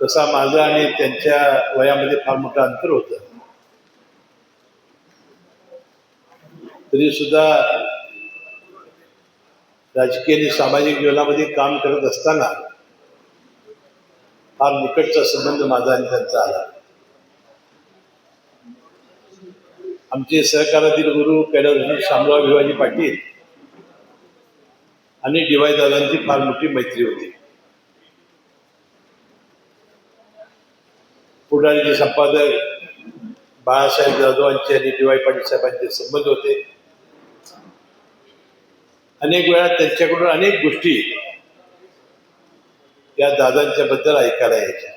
तसा माझं आणि त्यांच्या वयामध्ये फार मोठं अंतर होतं. तरी सुद्धा राजकीय आणि सामाजिक जीवनामध्ये काम करत असताना फार निकटचा संबंध माझा आणि त्यांचा आला. आमचे सहकारातील गुरु कैलासजी शामराव भिवाजी पाटील आणि डी.वाय. दादांची फार मोठी मैत्री होती. पुढारीचे संपादक बाळासाहेब जाधवांचे आणि डी.वाय. पाटील साहेबांचे संबंध होते. अनेक वेळा त्यांच्याकडून अनेक गोष्टी या दादांच्या बद्दल ऐकायला यायच्या.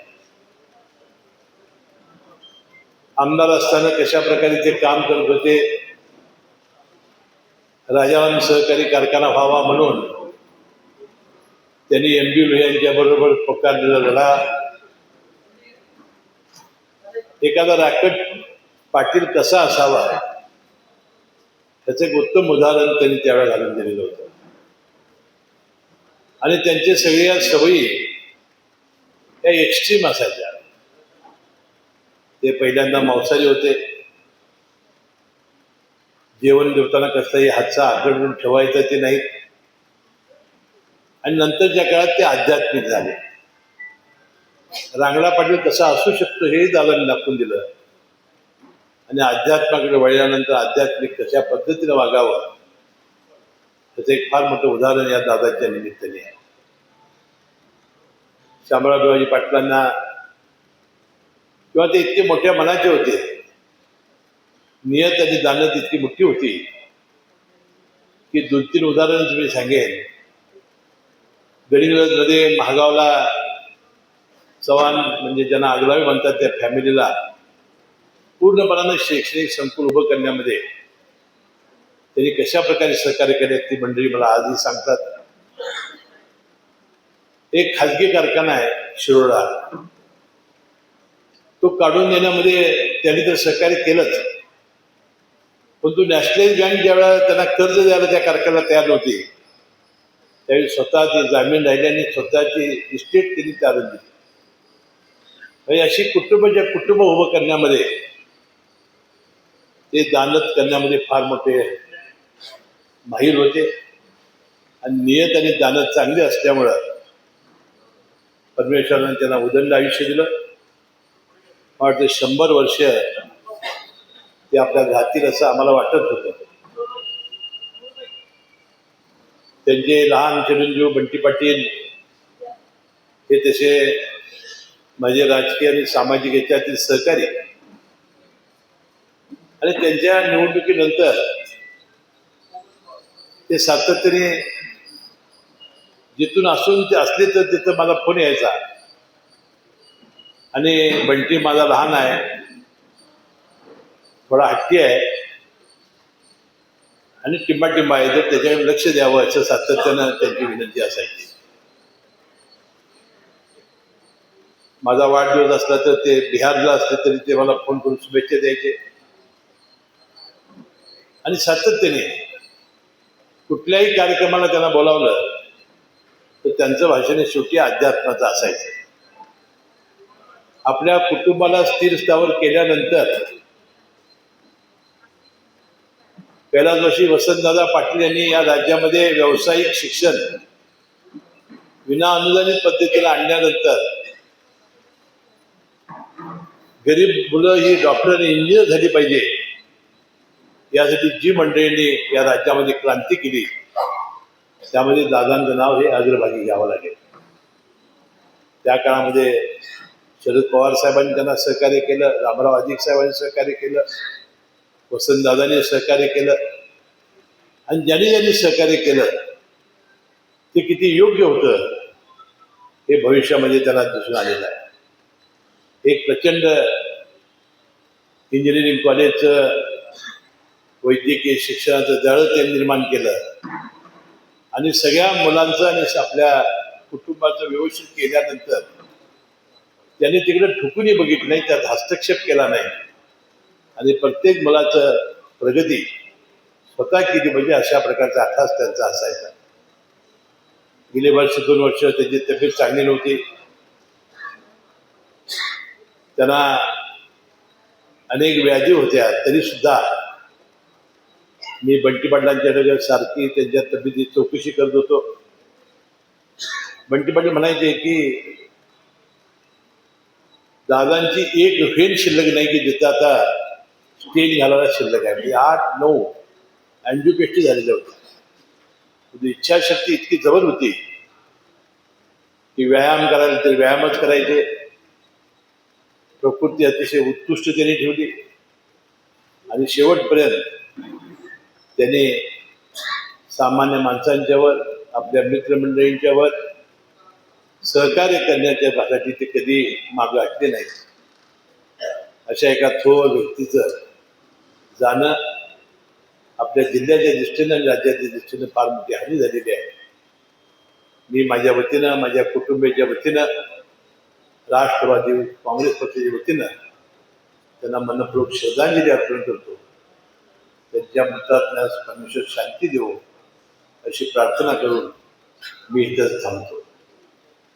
आमदार असताना कशा प्रकारे ते काम करत होते, राजाराम सहकारी कारखाना व्हावा म्हणून त्यांनी एम.डी. लोहियांच्या बरोबर पुकारलेला लढा, एखादा राकट पाटील कसा असावा त्याचं एक उत्तम उदाहरण त्यांनी त्यावेळेला घालून दिलेलं होतं. आणि त्यांचे सगळ्या सवयी या एक्स्ट्रीम असायच्या. ते पहिल्यांदा मांसाहारी होते. जेवण जेवताना कसलाही हातचा आकडून ठेवायचा ते नाही. आणि नंतरच्या काळात ते आध्यात्मिक झाले. रांगडा पाटील कसा असू शकतो हेही दादांनी दाखवून दिलं. आणि अध्यात्माकडे वळल्यानंतर आध्यात्मिक कशा पद्धतीने वागावं त्याचं एक फार मोठं उदाहरण या दादाच्या निमित्ताने आहे. शामराव भिवाजी पाटलांना किंवा ते इतके मोठ्या मनाचे होते, नियत आणि दानत इतकी मोठी होती की 2-3 उदाहरण मी सांगेन. गडिंग्लजमध्ये महागावला चव्हाण म्हणजे ज्यांना आगलावी म्हणतात त्या फॅमिलीला पूर्णपणानं शैक्षणिक संकुल उभं करण्यामध्ये त्यांनी कशा प्रकारे सहकार्य केले ती मंडळी मला आजही सांगतात. एक खाजगी कारखाना आहे शिरोडा, तो काढून देण्यामध्ये त्यांनी तर सहकार्य केलंच, पण तो नॅशनलाइज बँक ज्यावेळेला त्यांना कर्ज द्यायला त्या कारखान्याला तयार नव्हती त्यावेळी स्वतःची जामीन राहिल्याने स्वतःची इस्टेट त्यांनी चालून दिली. म्हणजे अशी कुटुंब उभं करण्यामध्ये, ते दानत करण्यामध्ये फार मोठे माहीर होते. आणि नियत आणि दानत चांगले असल्यामुळं परमेश्वराने त्यांना उदंड आयुष्य दिलं. मला वाटतं 100 वर्ष ते आपल्या घातील असं आम्हाला वाटत होतं. त्यांचे लहान चिरंजीव बंटी पाटील हे तसे माझे राजकीय आणि सामाजिक याच्यातील सहकारी. आणि त्यांच्या निवडणुकीनंतर ते सातत्याने जिथून असून ते असले तर तिथं मला फोन यायचा. आणि बंटी माझा लहान आहे, थोडा हट्टी आहे आणि टिंबा आहे, तर त्याच्याकडे लक्ष द्यावं असं सातत्यानं त्यांची विनंती असायची. माझा वाढदिवस असला तर ते बिहारला असले तरी ते मला फोन करून शुभेच्छा द्यायचे. आणि सातत्याने कुठल्याही कार्यक्रमाला त्यांना बोलावलं तर त्यांचं भाषण शेवटी अध्यात्माचं असायचं. आपल्या कुटुंबाला स्थिर स्थावर केल्यानंतर कैलासवासी वसंतदादा पाटील यांनी या राज्यामध्ये व्यावसायिक शिक्षण विना अनुदानित पद्धतीला आणल्यानंतर गरीब मुलं ही डॉक्टर आणि इंजिनियर झाली पाहिजे यासाठी जी मंडळींनी या राज्यामध्ये क्रांती केली त्यामध्ये दादांचं नाव हे अग्रभागी घ्यावं लागेल. त्या काळामध्ये शरद पवार साहेबांनी त्यांना सहकार्य केलं, रामराव अधिक साहेबांनी सहकार्य केलं, वसंतदादांनी सहकार्य केलं. आणि ज्यांनी सहकार्य केलं ते किती योग्य होतं हे भविष्यामध्ये त्यांना दिसून आलेलं आहे. एक प्रचंड इंजिनिअरिंग कॉलेजचं वैद्यकीय शिक्षणाचं जाळं त्यांनी निर्माण केलं. आणि सगळ्या मुलांचं आणि आपल्या कुटुंबाचं व्यवस्थित केल्यानंतर त्यांनी तिकडे ठुकूनही बघितलं नाही, त्यात हस्तक्षेप केला नाही. आणि प्रत्येक मुलाचं प्रगती स्वतः केली म्हणजे अशा प्रकारचा अभ्यास त्यांचा असायचा. गेले 2 वर्ष त्यांची तब्येत चांगली नव्हती. त्यांना अनेक व्याधी होत्या तरी सुद्धा मी बंटी पाटलांच्या सारखी त्यांच्या तब्येतीची चौकशी करत होतो. बंटी पाटील म्हणायचे की दादांची एक व्हेन शिल्लक नाही की जिथं आता स्टेज घालायला शिल्लक आहे. म्हणजे 8-9 अँजिओप्लास्टी झालेल्या होत्या. इच्छाशक्ती इतकी जबर होती की व्यायाम करायला तर व्यायामच करायचे. प्रकृती अतिशय उत्कृष्ट त्यांनी ठेवली आणि शेवटपर्यंत त्यांनी सामान्य माणसांच्यावर आपल्या मित्रमंडळींच्यावर सहकार्य करण्याच्या भागासाठी ते कधी मागं हटले नाही. अशा एका थोर व्यक्तीचं जाणं आपल्या जिल्ह्याच्या दृष्टीनं आणि राज्याच्या दृष्टीनं फार मोठी हानी झालेली आहे. मी माझ्या वतीनं माझ्या कुटुंबियाच्या वतीनं राष्ट्रवादी काँग्रेस पक्षाच्या वतीनं त्यांना मनपूर्वक श्रद्धांजली अर्पण करतो. त्यांच्या मृतात्म्यास परमेश्वर शांती देवो अशी प्रार्थना करून मी इथंच थांबतो.